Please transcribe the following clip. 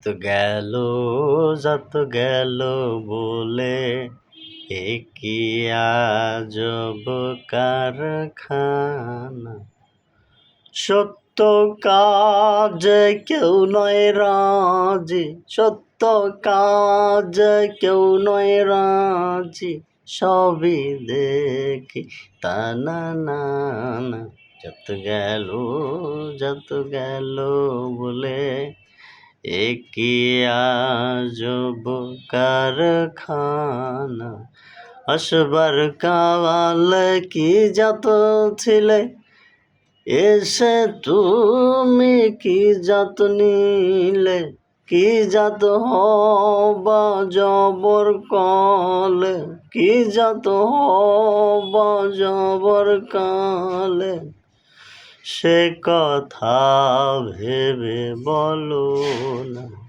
তো গেল যত গেল বলে এ কি আজব কারখানা। সত্য কাজে কেউ নয় রাজি, সত্য কাজে কেউ নয় রাজি, সবই দেখি তা না না না। যত গেল বলে এ কি আজব কারখানা। আসবার কালে কি যত ছিলে, এসে তুমি কি যত নিলে, কি যত হবা জবর কলে, কি যত হবা জবর কালে। সে কথা ভেবে বলো না।